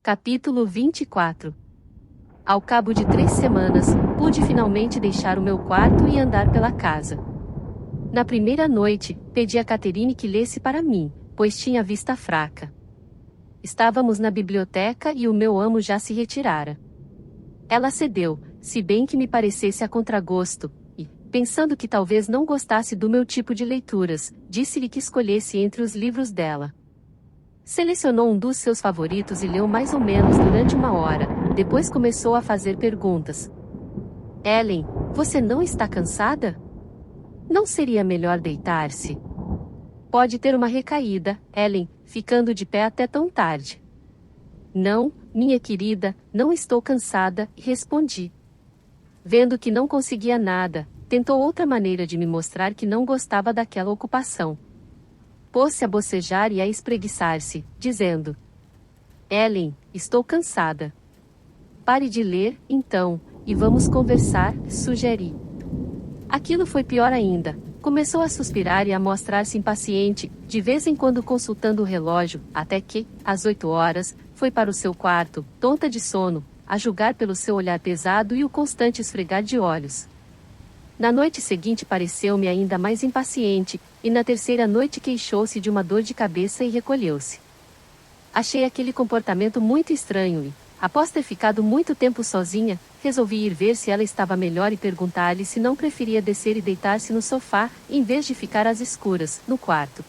Capítulo 24. Ao cabo de 3 semanas, pude finalmente deixar o meu quarto e andar pela casa. Na primeira noite, pedi a Catherine que lesse para mim, pois tinha vista fraca. Estávamos na biblioteca e o meu amo já se retirara. Ela cedeu, se bem que me parecesse a contragosto, e, pensando que talvez não gostasse do meu tipo de leituras, disse-lhe que escolhesse entre os livros dela. Selecionou um dos seus favoritos e leu mais ou menos durante 1 hora, depois começou a fazer perguntas. Ellen, você não está cansada? Não seria melhor deitar-se? Pode ter uma recaída, Ellen, ficando de pé até tão tarde. Não, minha querida, não estou cansada, respondi. Vendo que não conseguia nada, tentou outra maneira de me mostrar que não gostava daquela ocupação. Pôs-se a bocejar e a espreguiçar-se, dizendo: Ellen, estou cansada. Pare de ler, então, e vamos conversar, sugeri. Aquilo foi pior ainda. Começou a suspirar e a mostrar-se impaciente, de vez em quando consultando o relógio, até que, às 8 horas, foi para o seu quarto, tonta de sono, a julgar pelo seu olhar pesado e o constante esfregar de olhos. Na noite seguinte pareceu-me ainda mais impaciente, e na terceira noite queixou-se de uma dor de cabeça e recolheu-se. Achei aquele comportamento muito estranho e, após ter ficado muito tempo sozinha, resolvi ir ver se ela estava melhor e perguntar-lhe se não preferia descer e deitar-se no sofá, em vez de ficar às escuras, no quarto.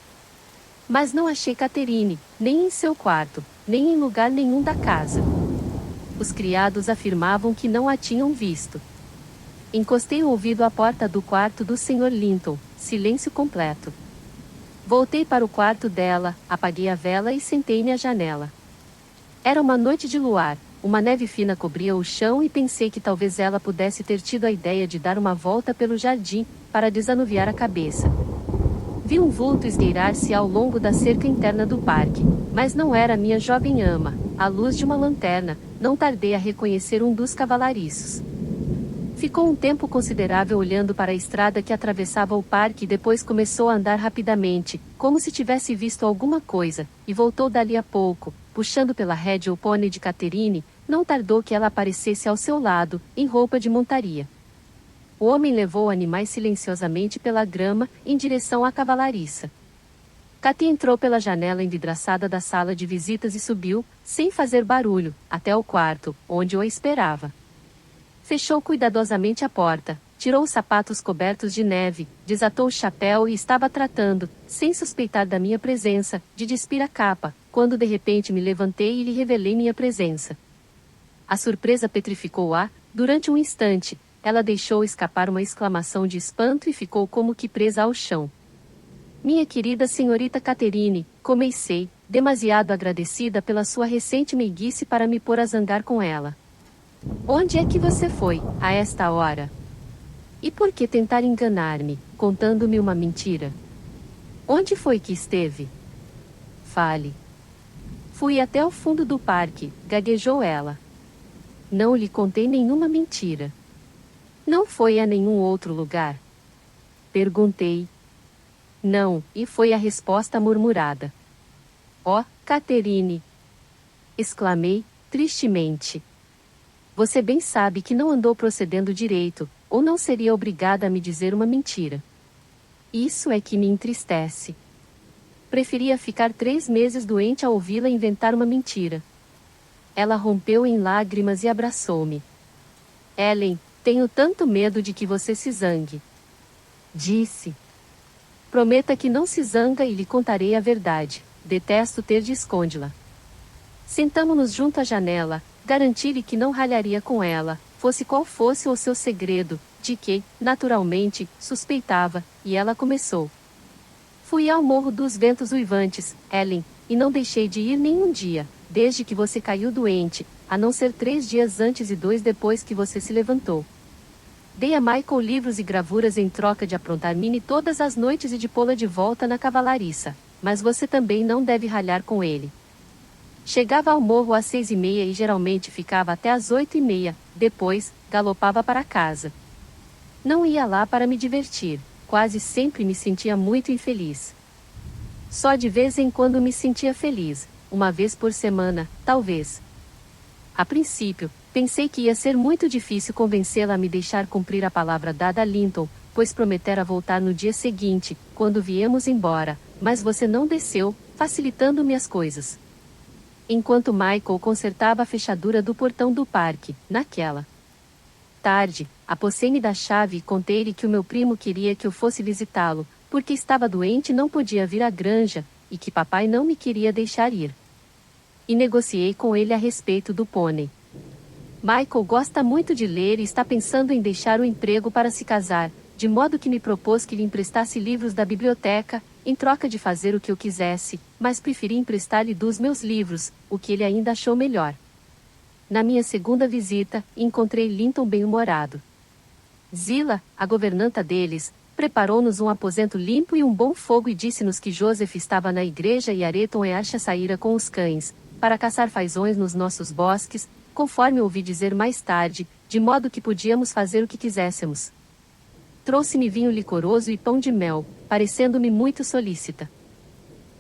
Mas não achei Catherine, nem em seu quarto, nem em lugar nenhum da casa. Os criados afirmavam que não a tinham visto. Encostei o ouvido à porta do quarto do Sr. Linton, silêncio completo. Voltei para o quarto dela, apaguei a vela e sentei-me à janela. Era uma noite de luar, uma neve fina cobria o chão e pensei que talvez ela pudesse ter tido a ideia de dar uma volta pelo jardim, para desanuviar a cabeça. Vi um vulto esgueirar-se ao longo da cerca interna do parque, mas não era minha jovem ama, à luz de uma lanterna, não tardei a reconhecer um dos cavalariços. Ficou um tempo considerável olhando para a estrada que atravessava o parque e depois começou a andar rapidamente, como se tivesse visto alguma coisa, e voltou dali a pouco, puxando pela rédea o pônei de Catherine. Não tardou que ela aparecesse ao seu lado, em roupa de montaria. O homem levou o animais silenciosamente pela grama, em direção à cavalariça. Cathy entrou pela janela envidraçada da sala de visitas e subiu, sem fazer barulho, até o quarto, onde o esperava. Fechou cuidadosamente a porta, tirou os sapatos cobertos de neve, desatou o chapéu e estava tratando, sem suspeitar da minha presença, de despir a capa, quando de repente me levantei e lhe revelei minha presença. A surpresa petrificou-a. Durante um instante, ela deixou escapar uma exclamação de espanto e ficou como que presa ao chão. Minha querida senhorita Catherine, comecei, demasiado agradecida pela sua recente meiguice para me pôr a zangar com ela. Onde é que você foi, a esta hora? E por que tentar enganar-me, contando-me uma mentira? Onde foi que esteve? Fale. Fui até o fundo do parque, gaguejou ela. Não lhe contei nenhuma mentira. Não foi a nenhum outro lugar? Perguntei. Não, e foi a resposta murmurada. Oh, Catherine! Exclamei, tristemente. Você bem sabe que não andou procedendo direito, ou não seria obrigada a me dizer uma mentira. Isso é que me entristece. Preferia ficar 3 meses doente a ouvi-la inventar uma mentira. Ela rompeu em lágrimas e abraçou-me. Ellen, tenho tanto medo de que você se zangue. Disse. Prometa que não se zanga e lhe contarei a verdade. Detesto ter de escondê-la. Sentamo-nos junto à janela. Garanti-lhe que não ralharia com ela, fosse qual fosse o seu segredo, de que, naturalmente, suspeitava, e ela começou. Fui ao Morro dos Ventos Uivantes, Ellen, e não deixei de ir nenhum dia, desde que você caiu doente, a não ser 3 dias antes e 2 depois que você se levantou. Dei a Michael livros e gravuras em troca de aprontar Minnie todas as noites e de pô-la de volta na cavalariça, mas você também não deve ralhar com ele. Chegava ao morro às 6h30 e geralmente ficava até às 8h30, depois, galopava para casa. Não ia lá para me divertir, quase sempre me sentia muito infeliz. Só de vez em quando me sentia feliz, uma vez por semana, talvez. A princípio, pensei que ia ser muito difícil convencê-la a me deixar cumprir a palavra dada a Linton, pois prometera voltar no dia seguinte, quando viemos embora, mas você não desceu, facilitando-me as coisas. Enquanto Michael consertava a fechadura do portão do parque, naquela tarde, apossei-me da chave e contei-lhe que o meu primo queria que eu fosse visitá-lo, porque estava doente e não podia vir à granja, e que papai não me queria deixar ir. E negociei com ele a respeito do pônei. Michael gosta muito de ler e está pensando em deixar o emprego para se casar, de modo que me propôs que lhe emprestasse livros da biblioteca, em troca de fazer o que eu quisesse, mas preferi emprestar-lhe dos meus livros, o que ele ainda achou melhor. Na minha segunda visita, encontrei Linton bem-humorado. Zila, a governanta deles, preparou-nos um aposento limpo e um bom fogo e disse-nos que Joseph estava na igreja e Areton e Archa saíra com os cães, para caçar fazões nos nossos bosques, conforme ouvi dizer mais tarde, de modo que podíamos fazer o que quiséssemos. Trouxe-me vinho licoroso e pão de mel, parecendo-me muito solícita.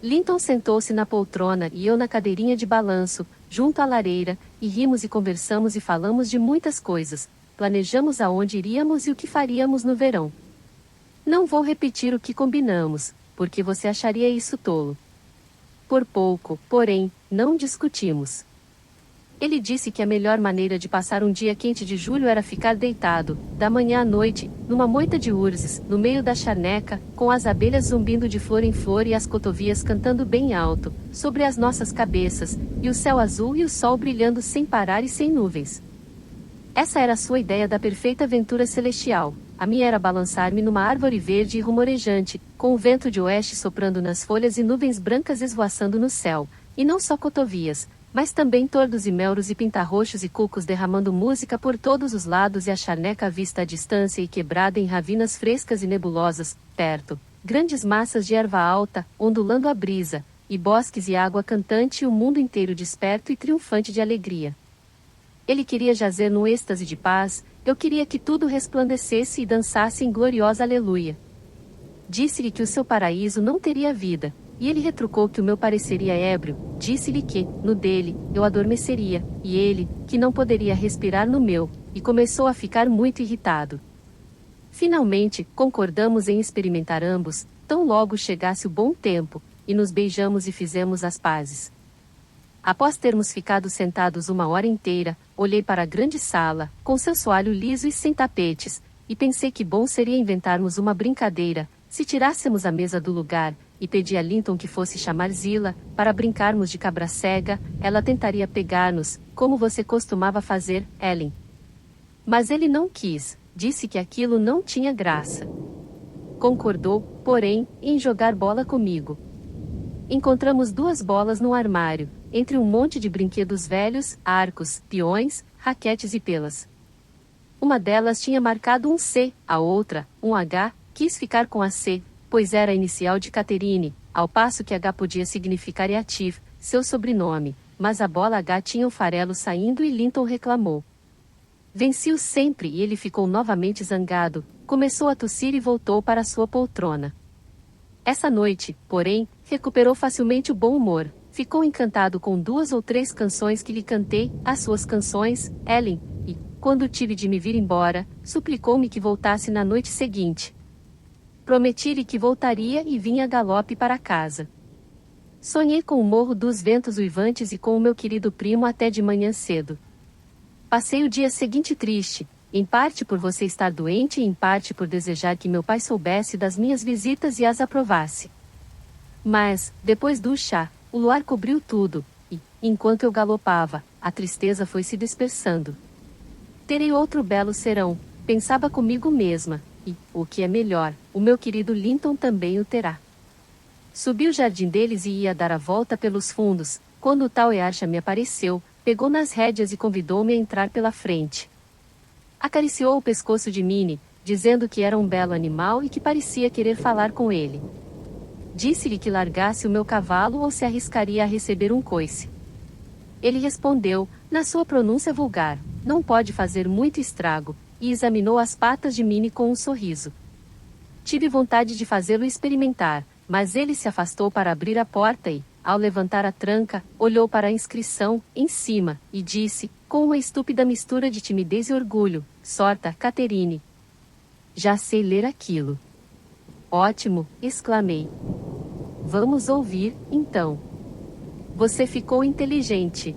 Linton sentou-se na poltrona e eu na cadeirinha de balanço, junto à lareira, e rimos e conversamos e falamos de muitas coisas, planejamos aonde iríamos e o que faríamos no verão. Não vou repetir o que combinamos, porque você acharia isso tolo. Por pouco, porém, não discutimos. Ele disse que a melhor maneira de passar um dia quente de julho era ficar deitado, da manhã à noite, numa moita de urzes, no meio da charneca, com as abelhas zumbindo de flor em flor e as cotovias cantando bem alto, sobre as nossas cabeças, e o céu azul e o sol brilhando sem parar e sem nuvens. Essa era a sua ideia da perfeita aventura celestial. A minha era balançar-me numa árvore verde e rumorejante, com o vento de oeste soprando nas folhas e nuvens brancas esvoaçando no céu, e não só cotovias, mas também tordos e melros e pintarroxos e cucos derramando música por todos os lados e a charneca vista à distância e quebrada em ravinas frescas e nebulosas, perto, grandes massas de erva alta, ondulando a brisa, e bosques e água cantante e o mundo inteiro desperto e triunfante de alegria. Ele queria jazer num êxtase de paz, eu queria que tudo resplandecesse e dançasse em gloriosa aleluia. Disse-lhe que o seu paraíso não teria vida, e ele retrucou que o meu pareceria ébrio, disse-lhe que, no dele, eu adormeceria, e ele, que não poderia respirar no meu, e começou a ficar muito irritado. Finalmente, concordamos em experimentar ambos, tão logo chegasse o bom tempo, e nos beijamos e fizemos as pazes. Após termos ficado sentados uma hora inteira, olhei para a grande sala, com seu soalho liso e sem tapetes, e pensei que bom seria inventarmos uma brincadeira, se tirássemos a mesa do lugar, e pedi a Linton que fosse chamar Zila, para brincarmos de cabra cega, ela tentaria pegar-nos, como você costumava fazer, Ellen. Mas ele não quis, disse que aquilo não tinha graça. Concordou, porém, em jogar bola comigo. Encontramos 2 bolas no armário, entre um monte de brinquedos velhos, arcos, peões, raquetes e pelas. Uma delas tinha marcado um C, a outra, um H, quis ficar com a C, pois era a inicial de Catherine, ao passo que H podia significar Yativ, seu sobrenome, mas a bola H tinha o farelo saindo e Linton reclamou. Venci-o sempre e ele ficou novamente zangado, começou a tossir e voltou para sua poltrona. Essa noite, porém, recuperou facilmente o bom humor, ficou encantado com 2 ou 3 canções que lhe cantei, as suas canções, Ellen, e, quando tive de me vir embora, suplicou-me que voltasse na noite seguinte. Prometi-lhe que voltaria e vinha a galope para casa. Sonhei com o Morro dos Ventos Uivantes e com o meu querido primo até de manhã cedo. Passei o dia seguinte triste, em parte por você estar doente e em parte por desejar que meu pai soubesse das minhas visitas e as aprovasse. Mas, depois do chá, o luar cobriu tudo, e, enquanto eu galopava, a tristeza foi se dispersando. Terei outro belo serão, pensava comigo mesma, e, o que é melhor, o meu querido Linton também o terá. Subi o jardim deles e ia dar a volta pelos fundos, quando o tal Earcha me apareceu, pegou nas rédeas e convidou-me a entrar pela frente. Acariciou o pescoço de Minnie, dizendo que era um belo animal e que parecia querer falar com ele. Disse-lhe que largasse o meu cavalo ou se arriscaria a receber um coice. Ele respondeu, na sua pronúncia vulgar, não pode fazer muito estrago, e examinou as patas de Minnie com um sorriso. Tive vontade de fazê-lo experimentar, mas ele se afastou para abrir a porta e, ao levantar a tranca, olhou para a inscrição, em cima, e disse, com uma estúpida mistura de timidez e orgulho, Sorta, Caterine. Já sei ler aquilo. Ótimo, exclamei. Vamos ouvir, então. Você ficou inteligente.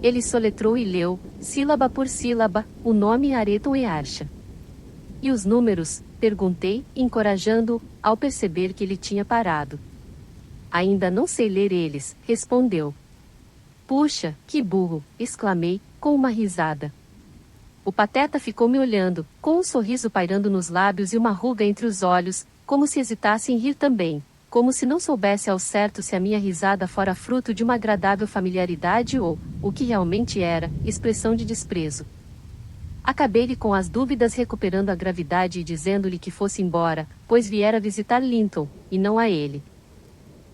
Ele soletrou e leu, sílaba por sílaba, o nome Areton e Archa. E os números? Perguntei, encorajando-o, ao perceber que ele tinha parado. Ainda não sei ler eles, respondeu. Puxa, que burro, exclamei, com uma risada. O pateta ficou me olhando, com um sorriso pairando nos lábios e uma ruga entre os olhos, como se hesitasse em rir também, como se não soubesse ao certo se a minha risada fora fruto de uma agradável familiaridade ou, o que realmente era, expressão de desprezo. Acabei-lhe com as dúvidas recuperando a gravidade e dizendo-lhe que fosse embora, pois viera visitar Linton, e não a ele.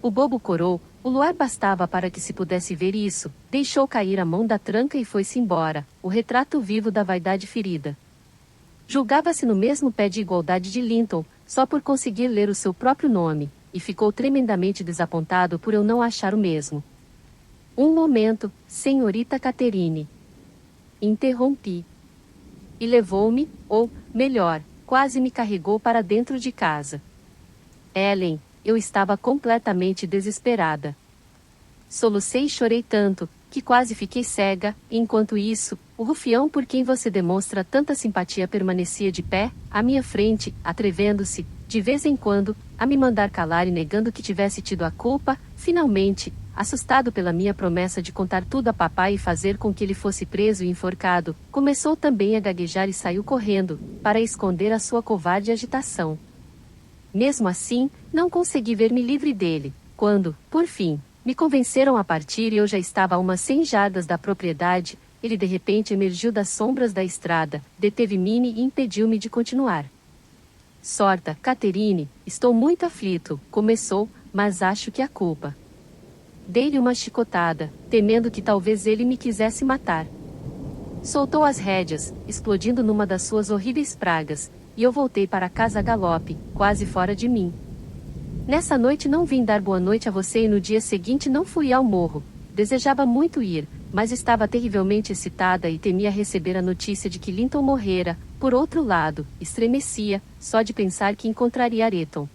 O bobo corou, o luar bastava para que se pudesse ver isso, deixou cair a mão da tranca e foi-se embora, o retrato vivo da vaidade ferida. Julgava-se no mesmo pé de igualdade de Linton, só por conseguir ler o seu próprio nome, e ficou tremendamente desapontado por eu não achar o mesmo. Um momento, senhorita Caterine. Interrompi. E levou-me, ou, melhor, quase me carregou para dentro de casa. Ellen, eu estava completamente desesperada. Solucei e chorei tanto, que quase fiquei cega, e enquanto isso, o rufião por quem você demonstra tanta simpatia permanecia de pé, à minha frente, atrevendo-se, de vez em quando, a me mandar calar e negando que tivesse tido a culpa, finalmente, assustado pela minha promessa de contar tudo a papai e fazer com que ele fosse preso e enforcado, começou também a gaguejar e saiu correndo, para esconder a sua covarde agitação. Mesmo assim, não consegui ver-me livre dele, quando, por fim, me convenceram a partir e eu já estava a umas 100 jardas da propriedade, ele de repente emergiu das sombras da estrada, deteve-me e impediu-me de continuar. Sorta, Caterine, estou muito aflito, começou, mas acho que a culpa. Dei-lhe uma chicotada, temendo que talvez ele me quisesse matar. Soltou as rédeas, explodindo numa das suas horríveis pragas, e eu voltei para casa a galope, quase fora de mim. Nessa noite não vim dar boa noite a você e no dia seguinte não fui ao morro. Desejava muito ir, mas estava terrivelmente excitada e temia receber a notícia de que Linton morrera. Por outro lado, estremecia, só de pensar que encontraria Areton.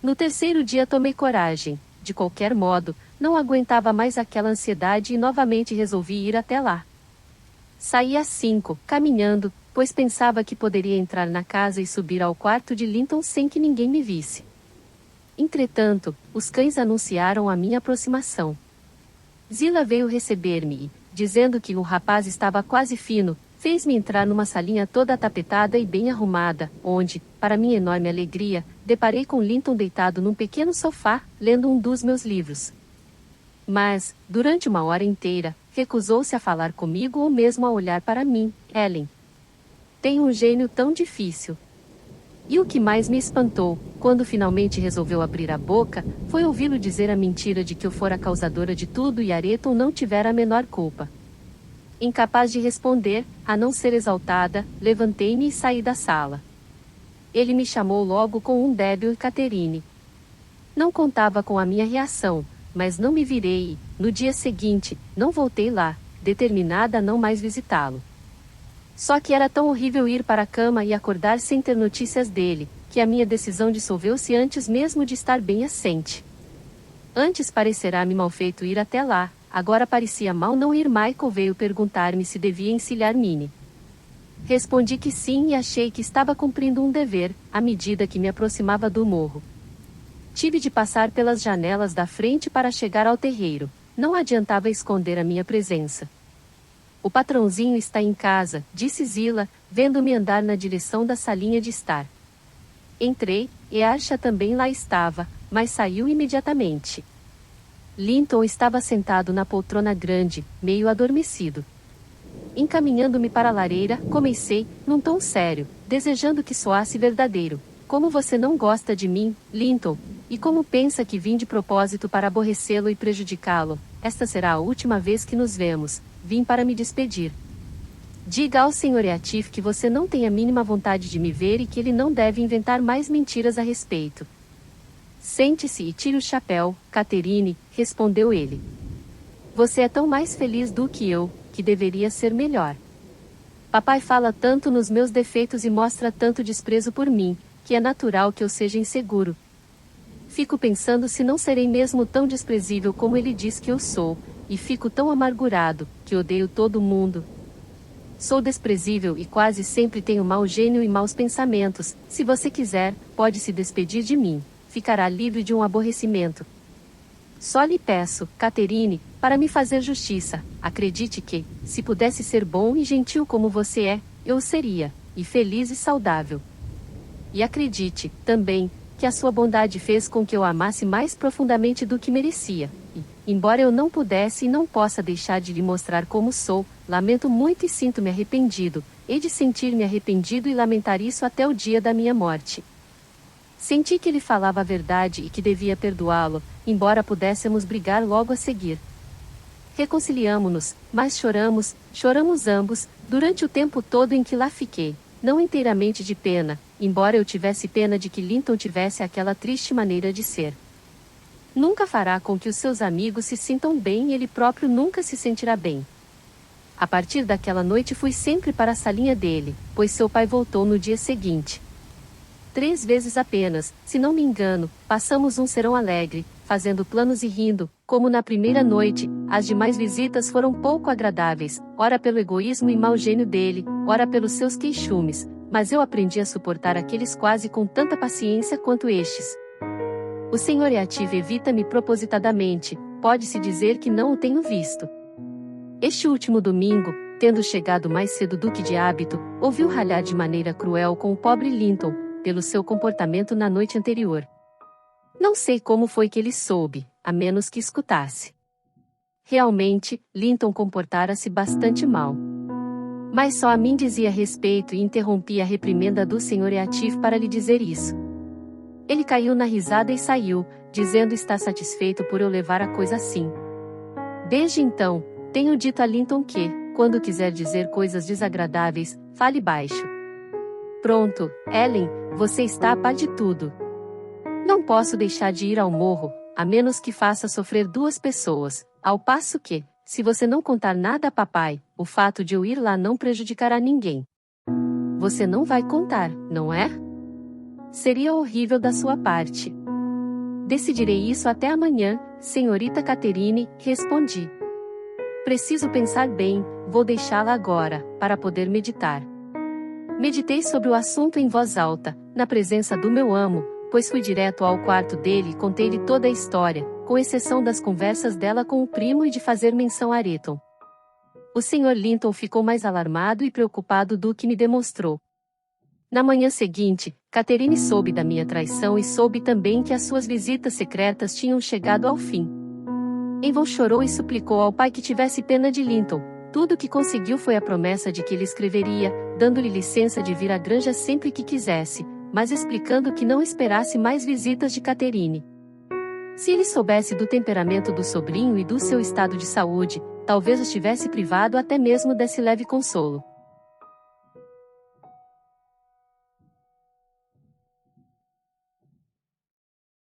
No terceiro dia tomei coragem, de qualquer modo, não aguentava mais aquela ansiedade e novamente resolvi ir até lá. Saí às 5, caminhando, pois pensava que poderia entrar na casa e subir ao quarto de Linton sem que ninguém me visse. Entretanto, os cães anunciaram a minha aproximação. Zila veio receber-me e, dizendo que o rapaz estava quase fino, fez-me entrar numa salinha toda tapetada e bem arrumada, onde, para minha enorme alegria, deparei com Linton deitado num pequeno sofá, lendo um dos meus livros. Mas, durante uma hora inteira, recusou-se a falar comigo ou mesmo a olhar para mim, Ellen. Tem um gênio tão difícil. E o que mais me espantou, quando finalmente resolveu abrir a boca, foi ouvi-lo dizer a mentira de que eu fora a causadora de tudo e Areton não tivera a menor culpa. Incapaz de responder, a não ser exaltada, levantei-me e saí da sala. Ele me chamou logo com um débil Caterine. Não contava com a minha reação, mas não me virei e, no dia seguinte, não voltei lá, determinada a não mais visitá-lo. Só que era tão horrível ir para a cama e acordar sem ter notícias dele, que a minha decisão dissolveu-se antes mesmo de estar bem assente. Antes parecerá-me mal feito ir até lá, agora parecia mal não ir. Michael veio perguntar-me se devia encilhar Minnie. Respondi que sim e achei que estava cumprindo um dever, à medida que me aproximava do morro. Tive de passar pelas janelas da frente para chegar ao terreiro, não adiantava esconder a minha presença. O patrãozinho está em casa, disse Zila, vendo-me andar na direção da salinha de estar. Entrei, e Archa também lá estava, mas saiu imediatamente. Linton estava sentado na poltrona grande, meio adormecido. Encaminhando-me para a lareira, comecei, num tom sério, desejando que soasse verdadeiro. Como você não gosta de mim, Linton, e como pensa que vim de propósito para aborrecê-lo e prejudicá-lo, esta será a última vez que nos vemos. Vim para me despedir. Diga ao Sr. Eatif que você não tem a mínima vontade de me ver e que ele não deve inventar mais mentiras a respeito. Sente-se e tire o chapéu, Catherine, respondeu ele. Você é tão mais feliz do que eu, que deveria ser melhor. Papai fala tanto nos meus defeitos e mostra tanto desprezo por mim, que é natural que eu seja inseguro. Fico pensando se não serei mesmo tão desprezível como ele diz que eu sou, e fico tão amargurado, que odeio todo mundo. Sou desprezível e quase sempre tenho mau gênio e maus pensamentos. Se você quiser, pode se despedir de mim. Ficará livre de um aborrecimento. Só lhe peço, Catherine, para me fazer justiça, acredite que, se pudesse ser bom e gentil como você é, eu o seria, e feliz e saudável. E acredite, também, que a sua bondade fez com que eu amasse mais profundamente do que merecia. E, embora eu não pudesse e não possa deixar de lhe mostrar como sou, lamento muito e sinto-me arrependido, hei de sentir-me arrependido e lamentar isso até o dia da minha morte. Senti que ele falava a verdade e que devia perdoá-lo, embora pudéssemos brigar logo a seguir. Reconciliamo-nos, mas choramos ambos, durante o tempo todo em que lá fiquei, não inteiramente de pena, embora eu tivesse pena de que Linton tivesse aquela triste maneira de ser. Nunca fará com que os seus amigos se sintam bem e ele próprio nunca se sentirá bem. A partir daquela noite fui sempre para a salinha dele, pois seu pai voltou no dia seguinte. 3 vezes apenas, se não me engano, passamos um serão alegre, fazendo planos e rindo, como na primeira noite. As demais visitas foram pouco agradáveis, ora pelo egoísmo e mau gênio dele, ora pelos seus queixumes, mas eu aprendi a suportar aqueles quase com tanta paciência quanto estes. O Sr. Eative evita-me propositadamente, pode-se dizer que não o tenho visto. Este último domingo, tendo chegado mais cedo do que de hábito, ouviu ralhar de maneira cruel com o pobre Linton, pelo seu comportamento na noite anterior. Não sei como foi que ele soube, a menos que escutasse. Realmente, Linton comportara-se bastante mal. Mas só a mim dizia respeito e interrompi a reprimenda do Sr. Eative para lhe dizer isso. Ele caiu na risada e saiu, dizendo estar satisfeito por eu levar a coisa assim. Desde então, tenho dito a Linton que, quando quiser dizer coisas desagradáveis, fale baixo. Pronto, Ellen, você está a par de tudo. Não posso deixar de ir ao morro, a menos que faça sofrer 2 pessoas, ao passo que, se você não contar nada a papai, o fato de eu ir lá não prejudicará ninguém. Você não vai contar, não é? Seria horrível da sua parte. Decidirei isso até amanhã, senhorita Catherine, respondi. Preciso pensar bem, vou deixá-la agora, para poder meditar. Meditei sobre o assunto em voz alta, na presença do meu amo, pois fui direto ao quarto dele e contei-lhe toda a história, com exceção das conversas dela com o primo e de fazer menção a Areton. O Sr. Linton ficou mais alarmado e preocupado do que me demonstrou. Na manhã seguinte, Catherine soube da minha traição e soube também que as suas visitas secretas tinham chegado ao fim. Avon chorou e suplicou ao pai que tivesse pena de Linton. Tudo o que conseguiu foi a promessa de que ele escreveria, dando-lhe licença de vir à granja sempre que quisesse, mas explicando que não esperasse mais visitas de Catherine. Se ele soubesse do temperamento do sobrinho e do seu estado de saúde, talvez os tivesse privado até mesmo desse leve consolo.